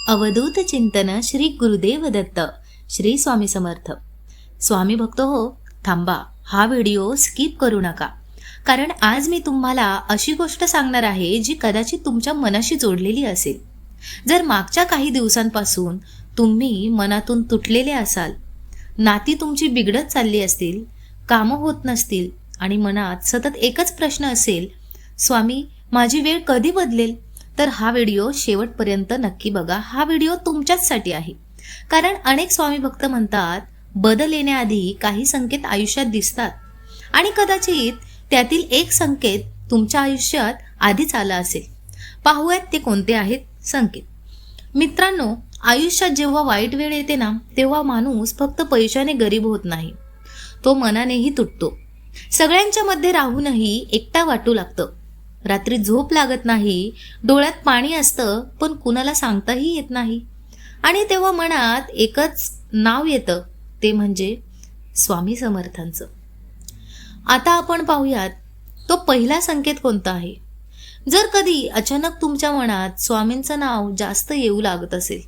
अवधूत चिंतन श्री गुरुदेव दत्त. श्री स्वामी समर्थ. स्वामी भक्त हो, थांबा, हा व्हिडिओ स्किप करू नका, कारण आज मी तुम्हाला अशी गोष्ट सांगणार आहे जी कदाचित तुमच्या मनाशी जोडलेली असेल. जर मागच्या काही दिवसांपासून तुम्ही मनातून तुटलेले असाल, नाती तुमची बिघडत चालली असतील, कामं होत नसतील आणि मनात सतत एकच प्रश्न असेल, स्वामी माझी वेळ कधी बदलेल, तर हा व्हिडिओ शेवटपर्यंत नक्की बघा. हा व्हिडिओ तुमच्याचसाठी आहे. कारण अनेक स्वामी भक्त म्हणतात, बदल येण्याआधी काही संकेत आयुष्यात दिसतात आणि कदाचित त्यातील एक संकेत तुमच्या आयुष्यात आधीच आला असेल. पाहूयात ते कोणते आहेत संकेत. मित्रांनो, आयुष्यात जेव्हा वाईट वेळ येते ना, तेव्हा माणूस फक्त पैशाने गरीब होत नाही, तो मनानेही तुटतो. सगळ्यांच्या मध्ये राहूनही एकटा वाटू लागतं. रात्री झोप लागत नाही, डोळ्यात पाणी असतं, पण कुणाला सांगताही येत नाही. आणि तेव्हा मनात एकच नाव येतं, ते म्हणजे स्वामी समर्थांचं. आता आपण पाहूयात तो पहिला संकेत कोणता आहे. जर कधी अचानक तुमच्या मनात स्वामींचं नाव जास्त येऊ लागत असेल,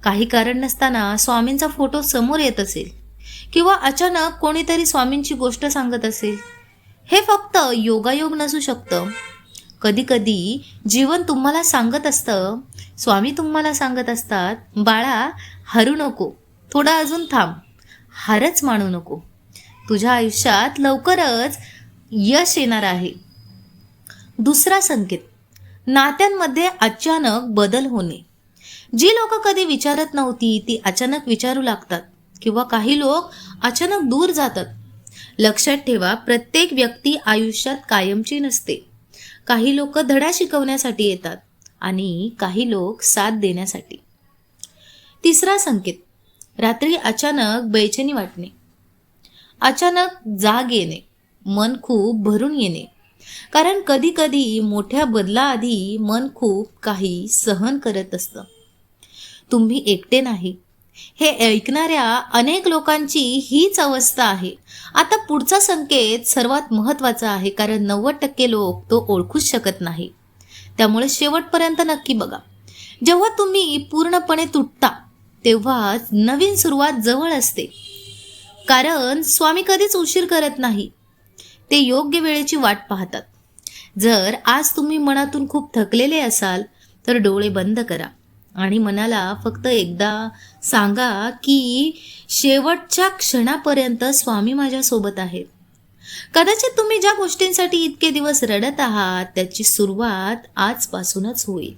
काही कारण नसताना स्वामींचा फोटो समोर येत असेल, किंवा अचानक कोणीतरी स्वामींची गोष्ट सांगत असेल, हे फक्त योगायोग नसू शकतं. कधी कधी जीवन तुम्हाला सांगत असतं, स्वामी तुम्हाला सांगत असतात, बाळा हरू नको, थोडा अजून थांब, हारच मानू नको, तुझ्या आयुष्यात लवकरच यश येणार आहे. दुसरा संकेत, नात्यांमध्ये अचानक बदल होणे. जी लोक कधी विचारत नव्हती ती अचानक विचारू लागतात, किंवा काही लोक अचानक दूर जातात. लक्षात ठेवा, प्रत्येक व्यक्ती आयुष्यात कायमची नसते. काही लोक धडा शिकवण्यासाठी येतात आणि काही लोक साथ देण्यासाठी. तिसरा संकेत, रात्री अचानक बेचैनी वाटणे, अचानक जाग येणे, मन खूप भरून येणे. कारण कधी कधी मोठ्या बदलाआधी मन खूप काही सहन करत असतं. तुम्ही एकटे नाही, हे ऐकणाऱ्या अनेक लोकांची हीच अवस्था आहे. आता पुढचा संकेत सर्वात महत्त्वाचा आहे, कारण 90% लोक तो ओळखूच शकत नाही. त्यामुळे शेवटपर्यंत नक्की बघा. जेव्हा तुम्ही पूर्णपणे तुटता, तेव्हा नवीन सुरुवात जवळ असते. कारण स्वामी कधीच उशीर करत नाही, ते योग्य वेळेची वाट पाहतात. जर आज तुम्ही मनातून खूप थकलेले असाल, तर डोळे बंद करा आणि मनाला फक्त एकदा सांगा की शेवटच्या क्षणापर्यंत स्वामी माझ्या सोबत आहेत. कदाचित तुम्ही ज्या गोष्टींसाठी इतके दिवस रडत आहात, त्याची सुरुवात आजपासूनच होईल.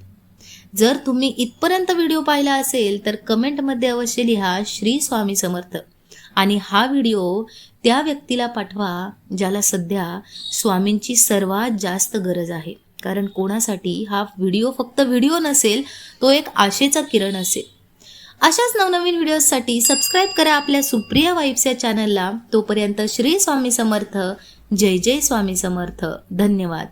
जर तुम्ही इथपर्यंत व्हिडिओ पाहिला असेल, तर कमेंटमध्ये अवश्य लिहा श्री स्वामी समर्थ, आणि हा व्हिडिओ त्या व्यक्तीला पाठवा ज्याला सध्या स्वामींची सर्वात जास्त गरज आहे. कारण कोणासाठी हा व्हिडिओ फक्त व्हिडिओ नसेल, तो एक आशेचा किरण असेल. अशाच नवनवीन व्हिडिओसाठी सबस्क्राईब करा आपल्या सुप्रिया वाइब्स या चॅनलला. तोपर्यंत श्री स्वामी समर्थ. जय जय स्वामी समर्थ. धन्यवाद.